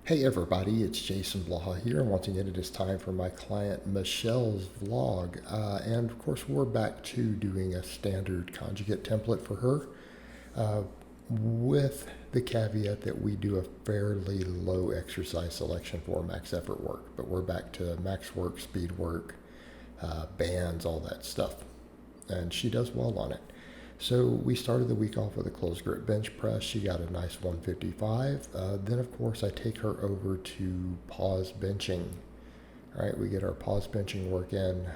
Hey everybody, it's Jason Blaha here, and once again it is time for my client Michelle's vlog. And of course, we're back to doing a standard conjugate template for her, uh, with the caveat that we do a fairly low exercise selection for max effort work. But we're back to max work, speed work, bands, all that stuff. And she does well on it. So we started the week off with a closed grip bench press. She got a nice 155. Then, of course, I take her over to pause benching. All right, we get our pause benching work in.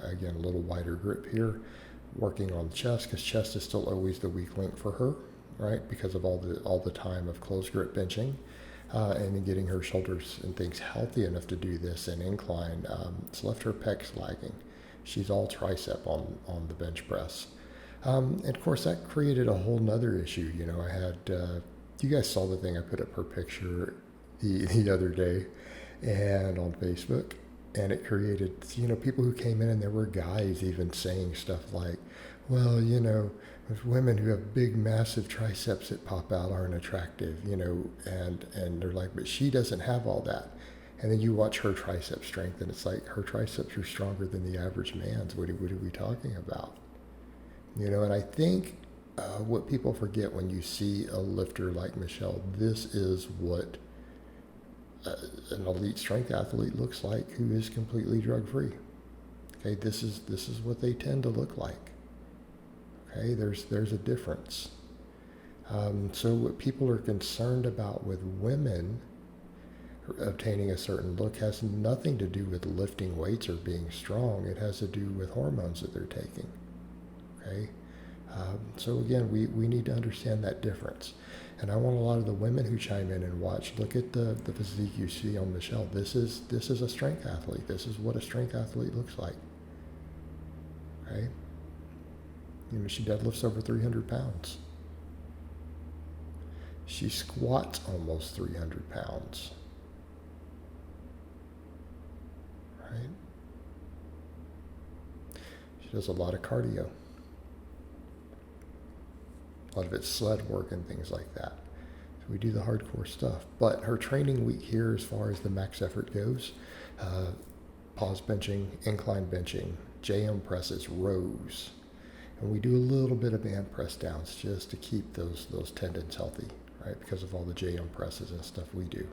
Again, a little wider grip here, working on the chest because chest is still always the weak link for her, right? Because of all the time of closed grip benching, and then getting her shoulders and things healthy enough to do this in incline. It's left her pecs lagging. She's all tricep on the bench press. And of course, that created a whole nother issue. I had, you guys saw the thing I put up her picture the other day and on Facebook, and it created, people who came in, and there were guys even saying stuff like, well, there's women who have big, massive triceps that pop out aren't attractive, and they're like, but she doesn't have all that. And then you watch her tricep strength, and it's like her triceps are stronger than the average man's. What are we talking about? And I think what people forget when you see a lifter like Michelle, this is what an elite strength athlete looks like who is completely drug-free. Okay, this is what they tend to look like. Okay, there's a difference. So what people are concerned about with women obtaining a certain look has nothing to do with lifting weights or being strong. It has to do with hormones that they're taking. Okay? So again, we need to understand that difference. And I want a lot of the women who chime in and watch, look at the physique you see on Michelle. This is a strength athlete. This is what a strength athlete looks like. Okay? She deadlifts over 300 pounds. She squats almost 300 pounds. Right? She does a lot of cardio. A lot of it's sled work and things like that. So we do the hardcore stuff. But her training week here, as far as the max effort goes, pause benching, incline benching, JM presses, rows. And we do a little bit of band press downs just to keep those tendons healthy, right? Because of all the JM presses and stuff we do.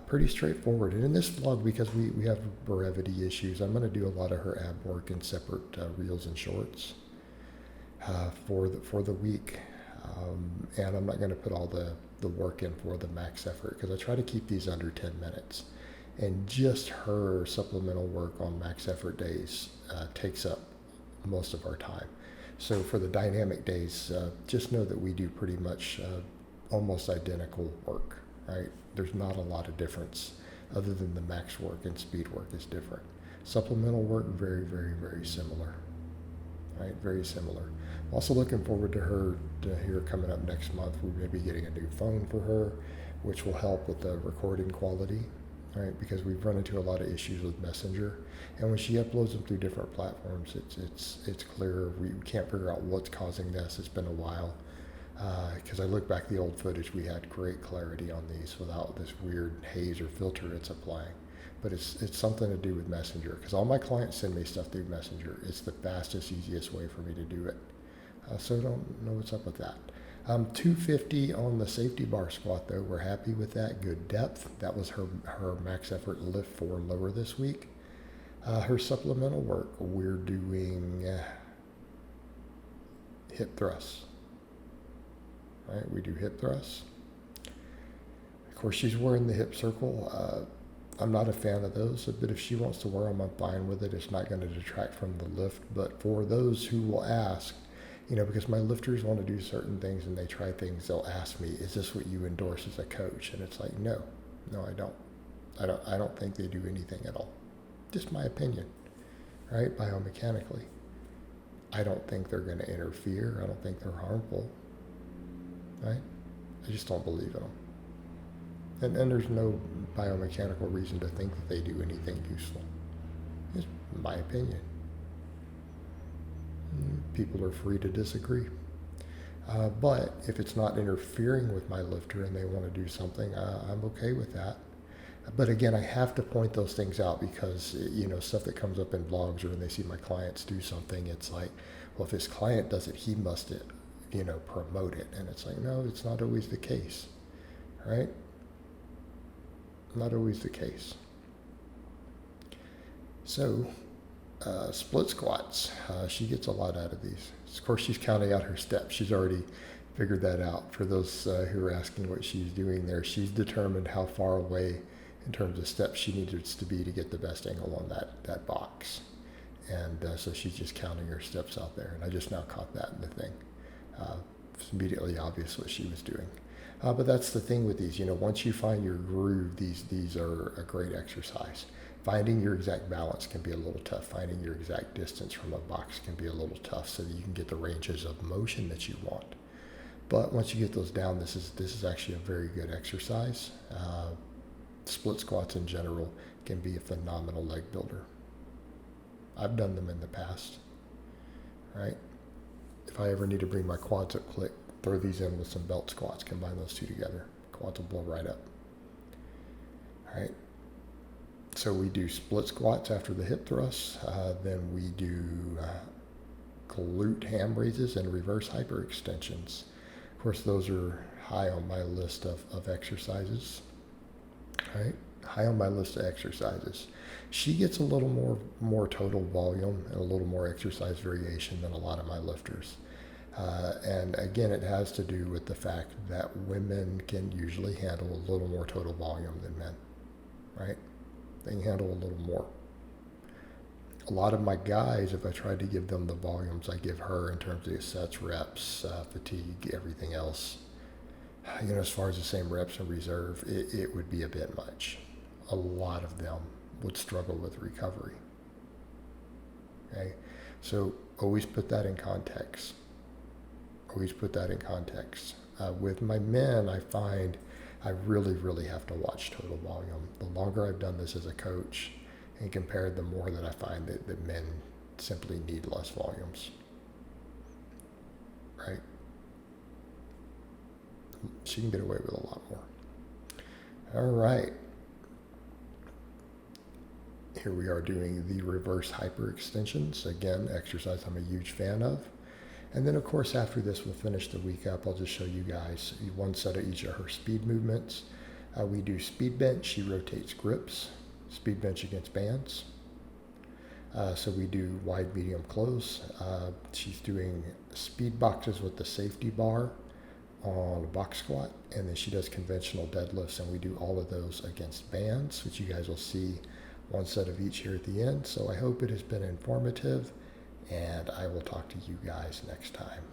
Pretty straightforward. And in this vlog, because we have brevity issues, I'm going to do a lot of her ab work in separate reels and shorts. For the week, and I'm not going to put all the work in for the max effort because I try to keep these under 10 minutes, and just her supplemental work on max effort days takes up most of our time. So for the dynamic days, just know that we do pretty much almost identical work, right? There's not a lot of difference other than the max work and speed work is different. Supplemental work, very, very, very similar. Right, very similar. Also looking forward to her here coming up next month. We may be getting a new phone for her, which will help with the recording quality, right? Because we've run into a lot of issues with Messenger, and when she uploads them through different platforms, it's clear we can't figure out what's causing this. It's been a while because I look back the old footage, we had great clarity on these without this weird haze or filter it's applying. But it's something to do with Messenger, because all my clients send me stuff through Messenger. It's the fastest, easiest way for me to do it. So I don't know what's up with that. 250 on the safety bar squat, though. We're happy with that. Good depth. That was her max effort lift for lower this week. Her supplemental work, we're doing hip thrusts. Right? We do hip thrusts. Of course, she's wearing the hip circle. I'm not a fan of those, but if she wants to wear them, I'm fine with it. It's not going to detract from the lift. But for those who will ask, because my lifters want to do certain things and they try things, they'll ask me, is this what you endorse as a coach? And it's like, no, I don't. I don't think they do anything at all. Just my opinion, right? Biomechanically. I don't think they're going to interfere. I don't think they're harmful, right? I just don't believe in them. And there's no biomechanical reason to think that they do anything useful. It's my opinion. People are free to disagree. But if it's not interfering with my lifter and they want to do something, I'm okay with that. But again, I have to point those things out because, stuff that comes up in blogs or when they see my clients do something, it's like, well, if his client does it, he must, promote it. And it's like, no, it's not always the case, right? Not always the case. So, split squats. She gets a lot out of these. Of course, she's counting out her steps. She's already figured that out. For those who are asking what she's doing there, she's determined how far away in terms of steps she needs to be to get the best angle on that box. And so she's just counting her steps out there. And I just now caught that in the thing. It's immediately obvious what she was doing. But that's the thing with these. Once you find your groove, these are a great exercise. Finding your exact balance can be a little tough. Finding your exact distance from a box can be a little tough so that you can get the ranges of motion that you want. But once you get those down, this is actually a very good exercise. Split squats in general can be a phenomenal leg builder. I've done them in the past, right? If I ever need to bring my quads up quick, throw these in with some belt squats, combine those two together. Quads will blow right up. All right. So we do split squats after the hip thrusts. Then we do glute ham raises and reverse hyperextensions. Of course, those are high on my list of exercises. All right. High on my list of exercises. She gets a little more total volume and a little more exercise variation than a lot of my lifters. And again, it has to do with the fact that women can usually handle a little more total volume than men, right? They can handle a little more. A lot of my guys, if I tried to give them the volumes I give her in terms of sets, reps, fatigue, everything else, as far as the same reps and reserve, it would be a bit much. A lot of them would struggle with recovery. Okay, so always put that in context. Always put that in context. With my men, I find I really, really have to watch total volume. The longer I've done this as a coach and compared, the more that I find that men simply need less volumes. Right? She can get away with a lot more. All right. Here we are doing the reverse hyperextensions. Again, exercise I'm a huge fan of. And then, of course, after this, we'll finish the week up. I'll just show you guys one set of each of her speed movements. We do speed bench. She rotates grips. Speed bench against bands. So we do wide, medium, close. She's doing speed boxes with the safety bar on a box squat. And then she does conventional deadlifts. And we do all of those against bands, which you guys will see one set of each here at the end. So I hope it has been informative. And I will talk to you guys next time.